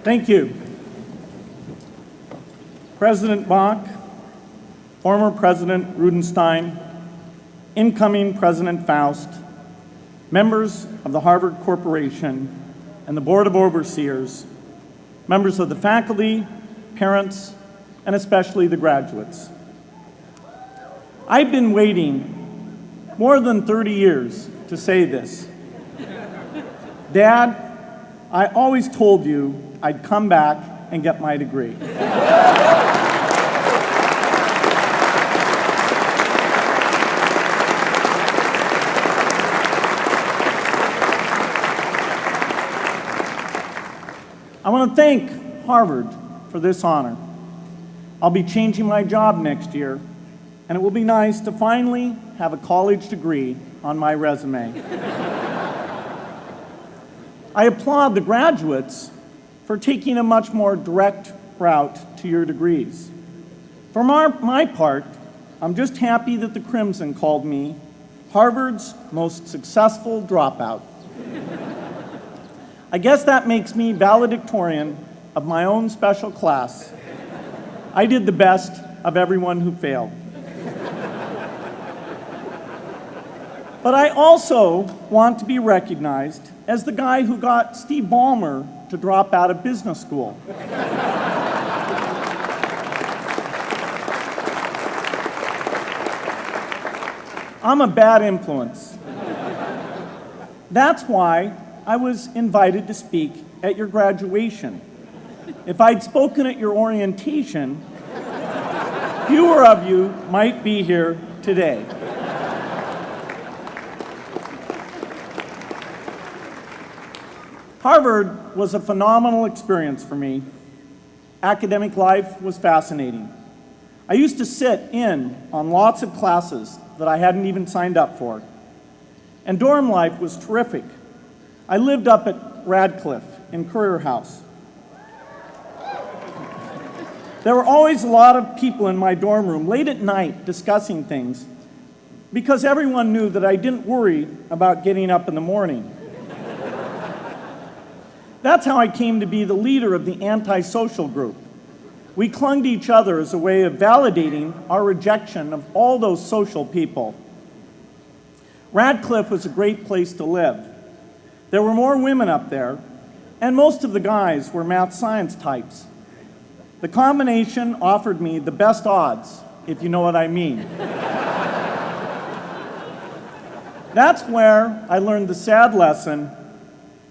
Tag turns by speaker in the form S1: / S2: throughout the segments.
S1: Thank you. President Bach, former President Rudenstein, incoming President Faust, members of the Harvard Corporation and the Board of Overseers, members of the faculty, parents, and especially the graduates. I've been waiting more than 30 years to say this. Dad, I always told you I'd come back and get my degree. I want to thank Harvard for this honor. I'll be changing my job next year, and it will be nice to finally have a college degree on my resume. I applaud the graduates for taking a much more direct route to your degrees. For my part, I'm just happy that the Crimson called me Harvard's most successful dropout. I guess that makes me valedictorian of my own special class. I did the best of everyone who failed. But I also want to be recognized as the guy who got Steve Ballmer to drop out of business school. I'm a bad influence. That's why I was invited to speak at your graduation. If I'd spoken at your orientation, fewer of you might be here today. Harvard was a phenomenal experience for me. Academic life was fascinating. I used to sit in on lots of classes that I hadn't even signed up for. And dorm life was terrific. I lived up at Radcliffe in Currier House. There were always a lot of people in my dorm room late at night discussing things because everyone knew that I didn't worry about getting up in the morning. That's how I came to be the leader of the antisocial group. We clung to each other as a way of validating our rejection of all those social people. Radcliffe was a great place to live. There were more women up there, and most of the guys were math science types. The combination offered me the best odds, if you know what I mean. That's where I learned the sad lesson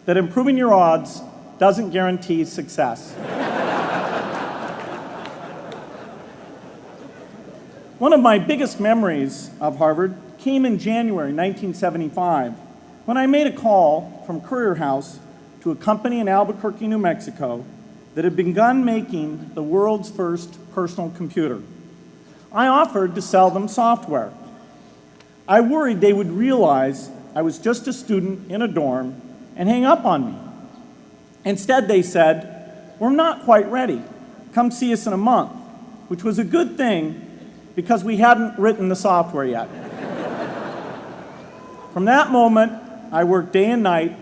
S1: that improving your odds doesn't guarantee success. One of my biggest memories of Harvard came in January 1975, when I made a call from Currier House to a company in Albuquerque, New Mexico, that had begun making the world's first personal computer. I offered to sell them software. I worried they would realize I was just a student in a dorm and hang up on me. Instead, they said, "We're not quite ready. Come see us in a month," which was a good thing because we hadn't written the software yet. From that moment, I worked day and night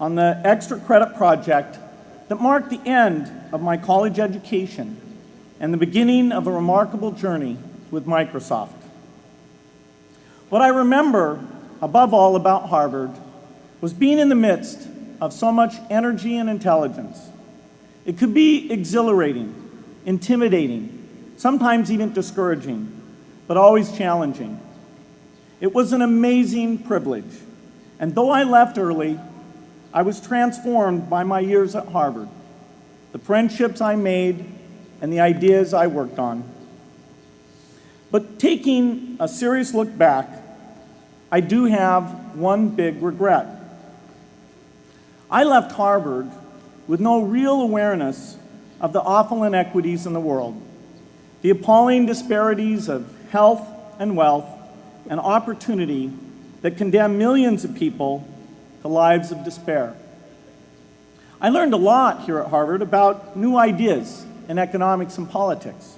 S1: on the extra credit project that marked the end of my college education and the beginning of a remarkable journey with Microsoft. What I remember above all about Harvard was being in the midst of so much energy and intelligence. It could be exhilarating, intimidating, sometimes even discouraging, but always challenging. It was an amazing privilege, and though I left early, I was transformed by my years at Harvard, the friendships I made, and the ideas I worked on. But taking a serious look back, I do have one big regret. I left Harvard with no real awareness of the awful inequities in the world, the appalling disparities of health and wealth and opportunity that condemn millions of people to lives of despair. I learned a lot here at Harvard about new ideas in economics and politics.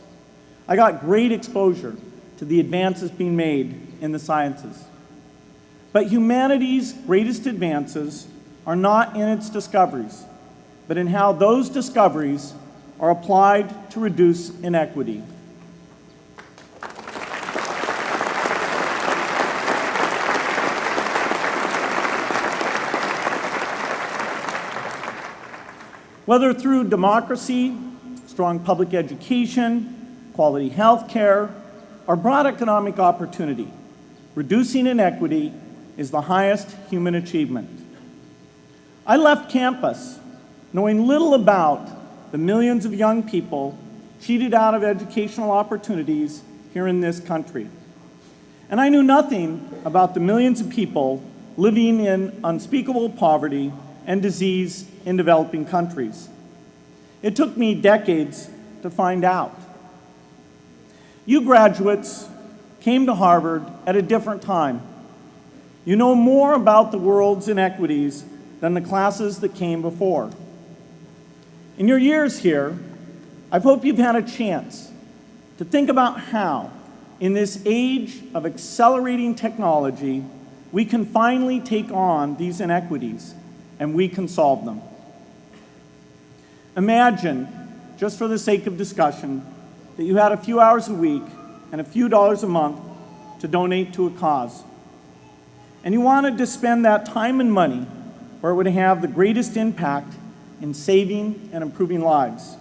S1: I got great exposure to the advances being made in the sciences. But humanity's greatest advances are not in its discoveries, but in how those discoveries are applied to reduce inequity. Whether through democracy, strong public education, quality health care, or broad economic opportunity, reducing inequity is the highest human achievement. I left campus knowing little about the millions of young people cheated out of educational opportunities here in this country. And I knew nothing about the millions of people living in unspeakable poverty and disease in developing countries. It took me decades to find out. You graduates came to Harvard at a different time. You know more about the world's inequities than the classes that came before. In your years here, I hope you've had a chance to think about how, in this age of accelerating technology, we can finally take on these inequities and we can solve them. Imagine, just for the sake of discussion, that you had a few hours a week and a few dollars a month to donate to a cause. And you wanted to spend that time and money where it would have the greatest impact in saving and improving lives.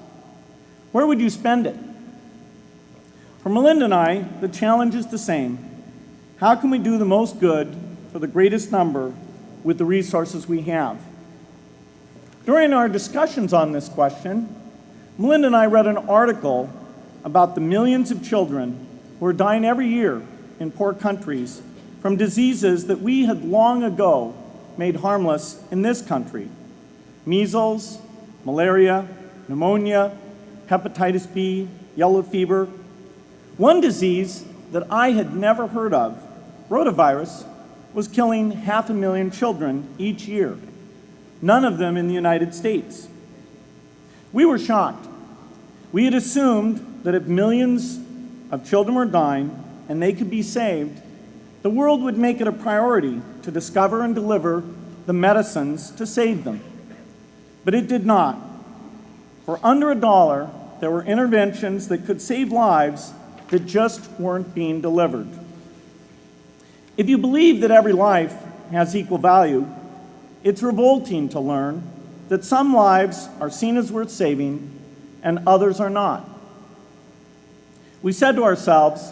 S1: Where would you spend it? For Melinda and I, the challenge is the same. How can we do the most good for the greatest number with the resources we have? During our discussions on this question, Melinda and I read an article about the millions of children who are dying every year in poor countries from diseases that we had long ago made harmless in this country: measles, malaria, pneumonia, hepatitis B, yellow fever. One disease that I had never heard of, rotavirus, was killing 500,000 children each year, none of them in the United States. We were shocked. We had assumed that if millions of children were dying and they could be saved, the world would make it a priority to discover and deliver the medicines to save them. But it did not. For under $1, there were interventions that could save lives that just weren't being delivered. If you believe that every life has equal value, it's revolting to learn that some lives are seen as worth saving and others are not. We said to ourselves,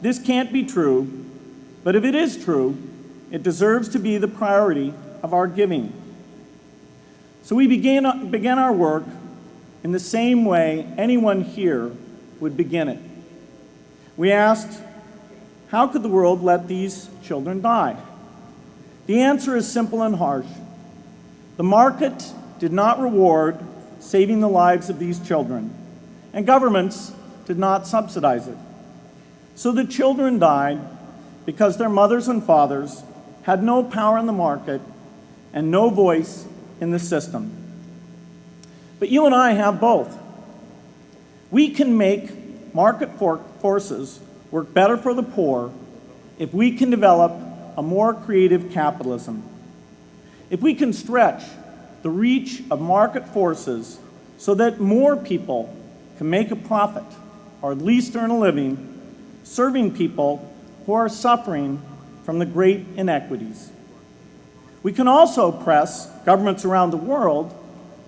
S1: this can't be true, but if it is true, it deserves to be the priority of our giving. So we began our work in the same way anyone here would begin it. We asked, how could the world let these children die? The answer is simple and harsh. The market did not reward saving the lives of these children, and governments did not subsidize it. So the children died because their mothers and fathers had no power in the market and no voice in the system. But you and I have both. We can make market forces work better for the poor if we can develop a more creative capitalism. If we can stretch the reach of market forces so that more people can make a profit, or at least earn a living, serving people who are suffering from the great inequities. We can also press governments around the world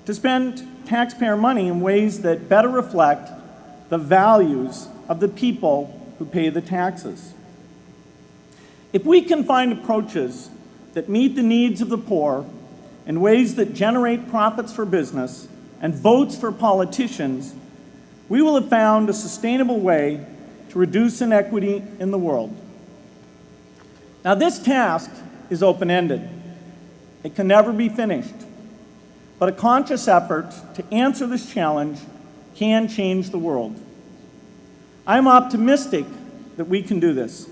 S1: to spend taxpayer money in ways that better reflect the values of the people who pay the taxes. If we can find approaches that meet the needs of the poor in ways that generate profits for business and votes for politicians, we will have found a sustainable way to reduce inequity in the world. Now, this task is open-ended. It can never be finished. But a conscious effort to answer this challenge can change the world. I'm optimistic that we can do this.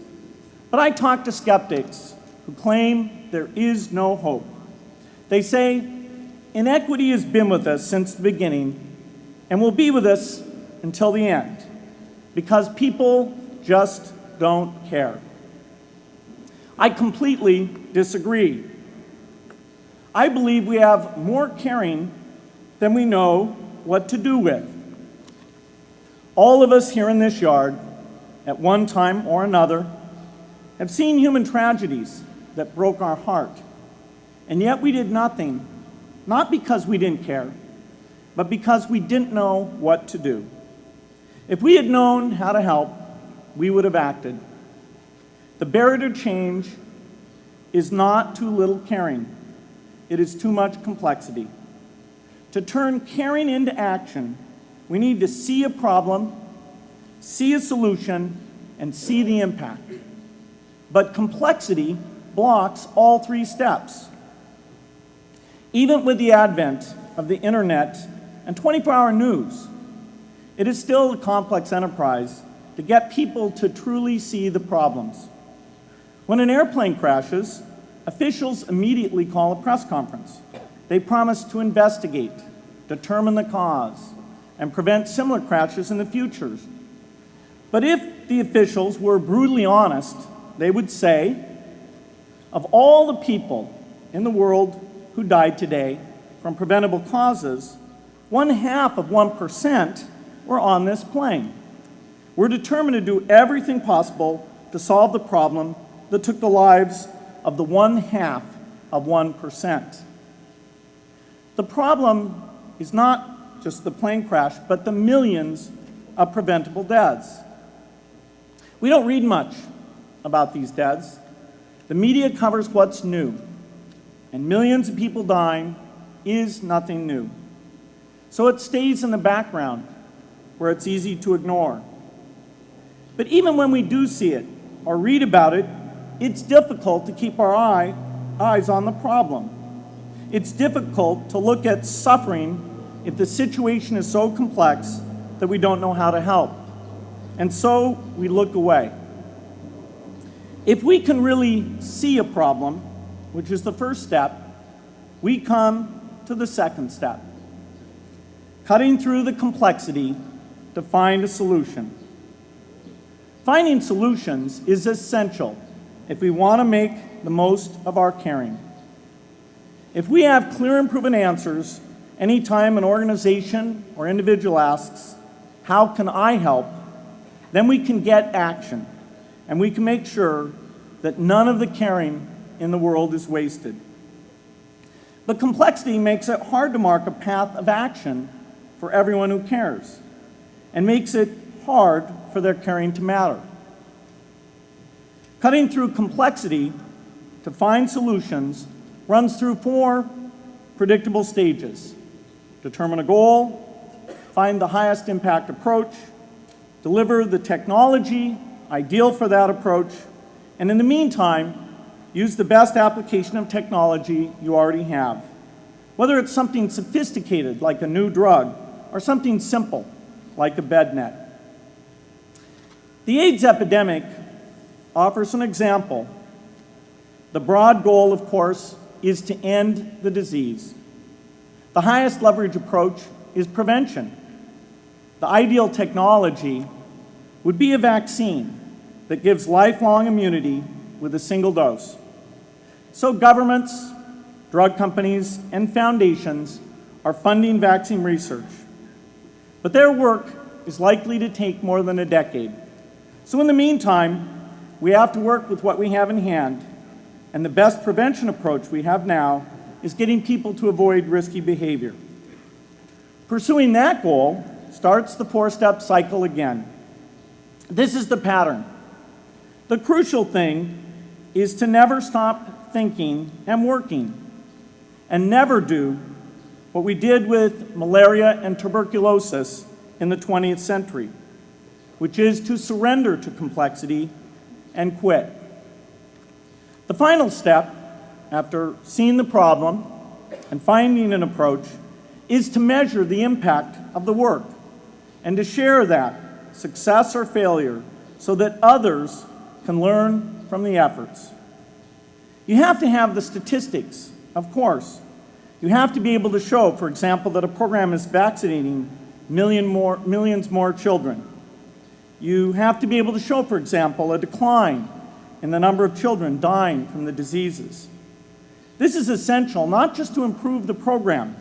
S1: But I talk to skeptics who claim there is no hope. They say, inequity has been with us since the beginning and will be with us until the end, because people just don't care. I completely disagree. I believe we have more caring than we know what to do with. All of us here in this yard, at one time or another, have seen human tragedies that broke our heart, and yet we did nothing, not because we didn't care, but because we didn't know what to do. If we had known how to help, we would have acted. The barrier to change is not too little caring. It is too much complexity. To turn caring into action, we need to see a problem, see a solution, and see the impact. But complexity blocks all three steps. Even with the advent of the internet and 24-hour news, it is still a complex enterprise to get people to truly see the problems. When an airplane crashes, officials immediately call a press conference. They promise to investigate, determine the cause, and prevent similar crashes in the future. But if the officials were brutally honest, they would say, of all the people in the world who died today from preventable causes, 0.5% were on this plane. We're determined to do everything possible to solve the problem that took the lives of the 0.5%. The problem is not just the plane crash, but the millions of preventable deaths. We don't read much about these deaths. The media covers what's new, and millions of people dying is nothing new. So it stays in the background where it's easy to ignore. But even when we do see it or read about it, it's difficult to keep our eyes on the problem. It's difficult to look at suffering if the situation is so complex that we don't know how to help. And so we look away. If we can really see a problem, which is the first step, we come to the second step, cutting through the complexity to find a solution. Finding solutions is essential if we want to make the most of our caring. If we have clear and proven answers, anytime an organization or individual asks, "How can I help?" then we can get action, and we can make sure that none of the caring in the world is wasted. But complexity makes it hard to mark a path of action for everyone who cares, and makes it hard for their caring to matter. Cutting through complexity to find solutions runs through 4 predictable stages: determine a goal, find the highest impact approach, deliver the technology ideal for that approach, and in the meantime, use the best application of technology you already have, whether it's something sophisticated like a new drug or something simple like a bed net. The AIDS epidemic offers an example. The broad goal, of course, is to end the disease. The highest leverage approach is prevention. The ideal technology would be a vaccine that gives lifelong immunity with a single dose. So governments, drug companies, and foundations are funding vaccine research. But their work is likely to take more than a decade. So in the meantime, we have to work with what we have in hand, and the best prevention approach we have now is getting people to avoid risky behavior. Pursuing that goal starts the 4-step cycle again. This is the pattern. The crucial thing is to never stop thinking and working, and never do what we did with malaria and tuberculosis in the 20th century, which is to surrender to complexity and quit. The final step, after seeing the problem and finding an approach, is to measure the impact of the work and to share that, success or failure, so that others can learn from the efforts. You have to have the statistics, of course. You have to be able to show, for example, that a program is vaccinating millions more children. You have to be able to show, for example, a decline in the number of children dying from the diseases. This is essential not just to improve the program,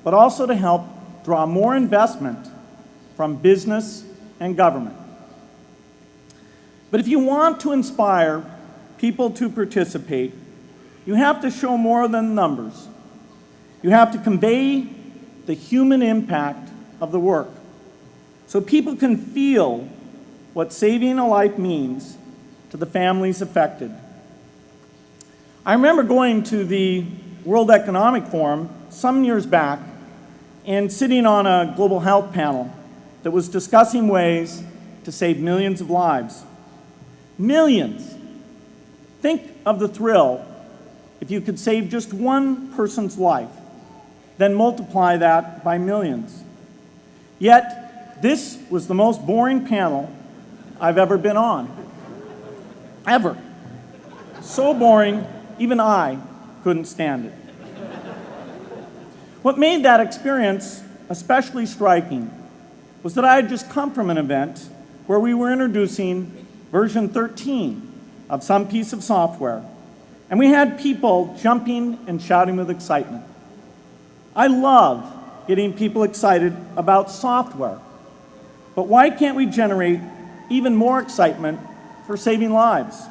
S1: but also to help draw more investment from business and government. But if you want to inspire people to participate, you have to show more than numbers. You have to convey the human impact of the work so people can feel what saving a life means to the families affected. I remember going to the World Economic Forum some years back and sitting on a global health panel that was discussing ways to save millions of lives. Millions! Think of the thrill if you could save just one person's life, then multiply that by millions. Yet, this was the most boring panel I've ever been on. Ever. So boring, even I couldn't stand it. What made that experience especially striking was that I had just come from an event where we were introducing version 13 of some piece of software, and we had people jumping and shouting with excitement. I love getting people excited about software, but why can't we generate even more excitement for saving lives?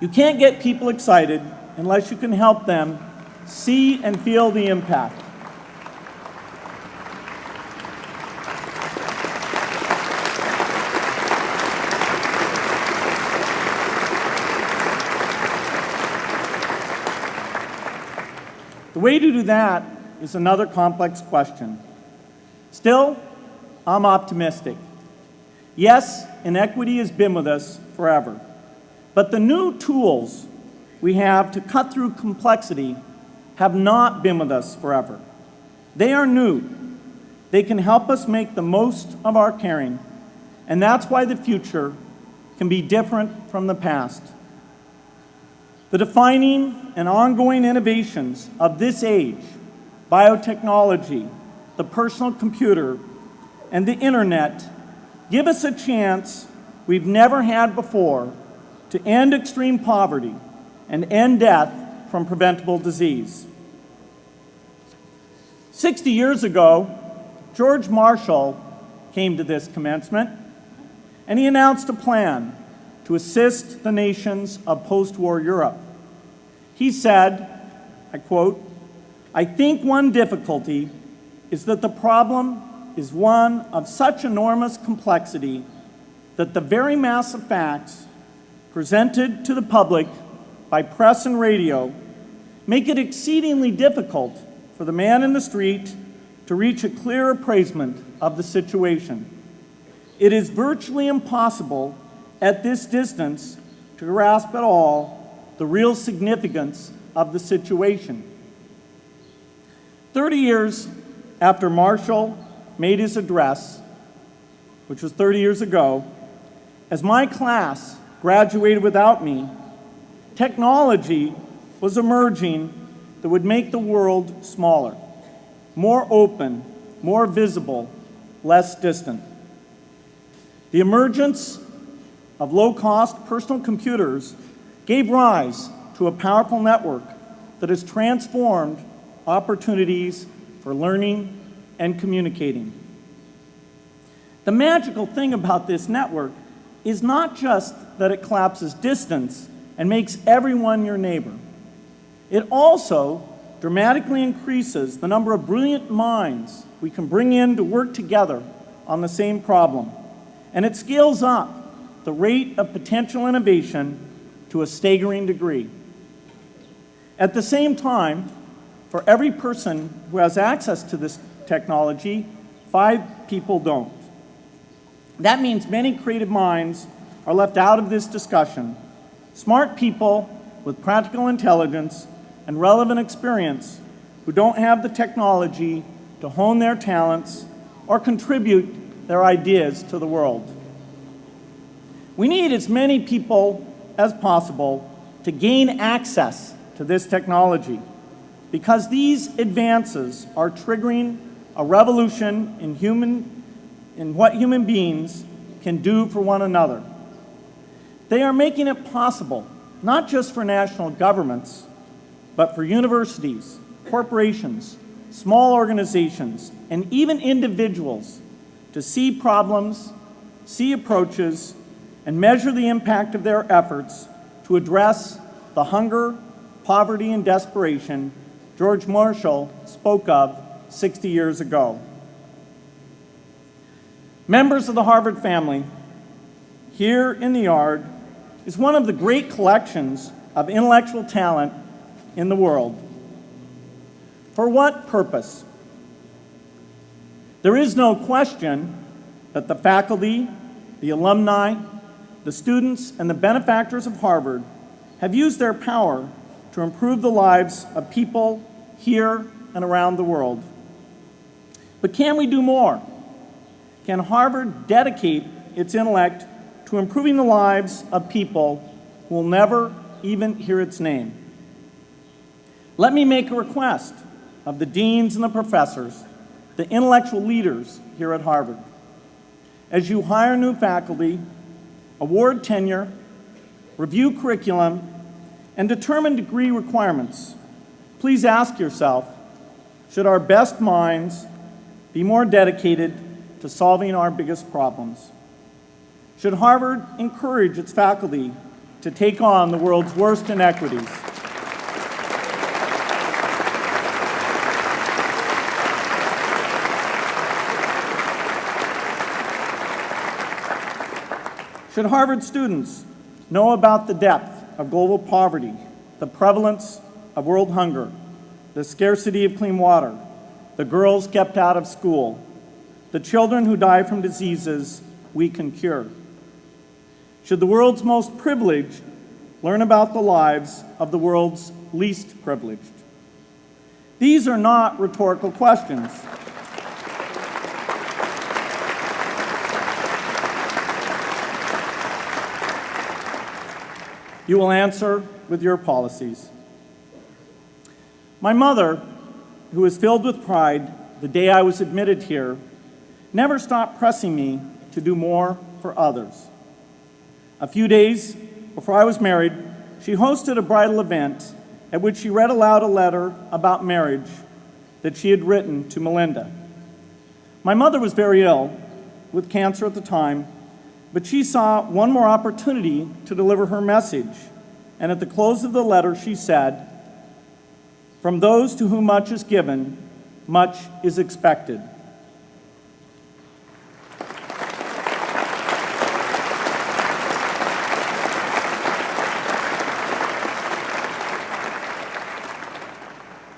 S1: You can't get people excited unless you can help them see and feel the impact. The way to do that is another complex question. Still, I'm optimistic. Yes, inequity has been with us forever, but the new tools we have to cut through complexity have not been with us forever. They are new. They can help us make the most of our caring, and that's why the future can be different from the past. The defining and ongoing innovations of this age, biotechnology, the personal computer, and the internet, give us a chance we've never had before to end extreme poverty and end death from preventable disease. 60 years ago, George Marshall came to this commencement, and he announced a plan to assist the nations of post-war Europe. He said, I quote, "I think one difficulty is that the problem is one of such enormous complexity that the very mass of facts presented to the public by press and radio make it exceedingly difficult for the man in the street to reach a clear appraisement of the situation. It is virtually impossible at this distance to grasp at all the real significance of the situation." 30 years after Marshall made his address, which was 30 years ago, as my class graduated without me, technology was emerging that would make the world smaller, more open, more visible, less distant. The emergence of low-cost personal computers gave rise to a powerful network that has transformed opportunities for learning and communicating. The magical thing about this network is not just that it collapses distance and makes everyone your neighbor. It also dramatically increases the number of brilliant minds we can bring in to work together on the same problem. And it scales up the rate of potential innovation to a staggering degree. At the same time, for every person who has access to this technology, 5 people don't. That means many creative minds are left out of this discussion. Smart people with practical intelligence and relevant experience who don't have the technology to hone their talents or contribute their ideas to the world. We need as many people as possible to gain access to this technology because these advances are triggering a revolution in what human beings can do for one another. They are making it possible, not just for national governments, but for universities, corporations, small organizations, and even individuals to see problems, see approaches, and measure the impact of their efforts to address the hunger, poverty, and desperation George Marshall spoke of 60 years ago. Members of the Harvard family, here in the yard is one of the great collections of intellectual talent in the world. For what purpose? There is no question that the faculty, the alumni, the students, and the benefactors of Harvard have used their power to improve the lives of people here and around the world. But can we do more? Can Harvard dedicate its intellect to improving the lives of people who will never even hear its name? Let me make a request of the deans and the professors, the intellectual leaders here at Harvard. As you hire new faculty, award tenure, review curriculum, and determine degree requirements, please ask yourself, should our best minds be more dedicated to solving our biggest problems? Should Harvard encourage its faculty to take on the world's worst inequities? Should Harvard students know about the depth of global poverty, the prevalence of world hunger, the scarcity of clean water, the girls kept out of school, the children who die from diseases we can cure? Should the world's most privileged learn about the lives of the world's least privileged? These are not rhetorical questions. You will answer with your policies. My mother, who was filled with pride the day I was admitted here, never stopped pressing me to do more for others. A few days before I was married, she hosted a bridal event at which she read aloud a letter about marriage that she had written to Melinda. My mother was very ill, with cancer at the time, but she saw one more opportunity to deliver her message, and at the close of the letter she said, "From those to whom much is given, much is expected."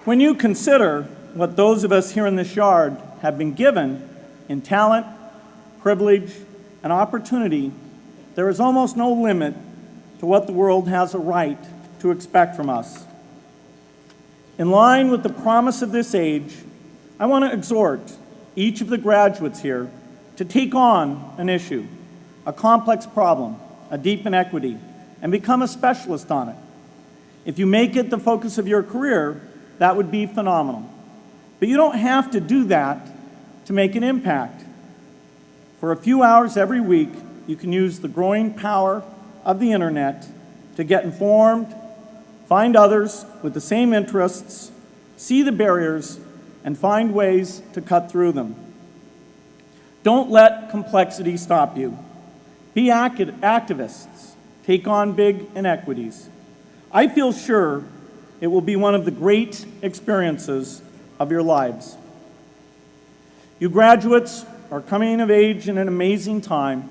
S1: When you consider what those of us here in this yard have been given in talent, privilege, and opportunity, there is almost no limit to what the world has a right to expect from us. In line with the promise of this age, I want to exhort each of the graduates here to take on an issue, a complex problem, a deep inequity, and become a specialist on it. If you make it the focus of your career, that would be phenomenal. But you don't have to do that to make an impact. For a few hours every week, you can use the growing power of the internet to get informed, find others with the same interests, see the barriers, and find ways to cut through them. Don't let complexity stop you. Be activists. Take on big inequities. I feel sure it will be one of the great experiences of your lives. You graduates are coming of age in an amazing time.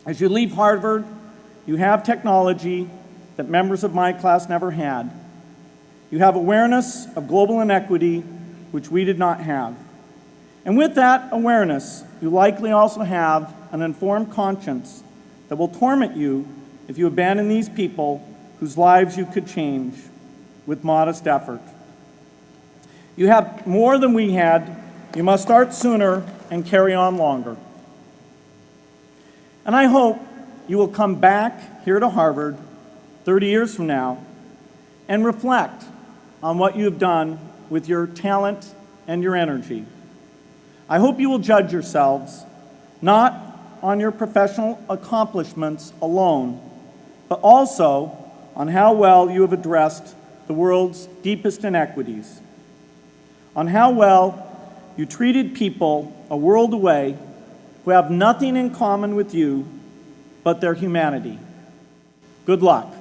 S1: As you leave Harvard, you have technology that members of my class never had. You have awareness of global inequity, which we did not have. And with that awareness, you likely also have an informed conscience that will torment you if you abandon these people whose lives you could change with modest effort. You have more than we had. You must start sooner and carry on longer. And I hope you will come back here to Harvard 30 years from now and reflect on what you have done with your talent and your energy. I hope you will judge yourselves not on your professional accomplishments alone, but also on how well you have addressed the world's deepest inequities. on how well you treated people a world away who have nothing in common with you but their humanity. Good luck.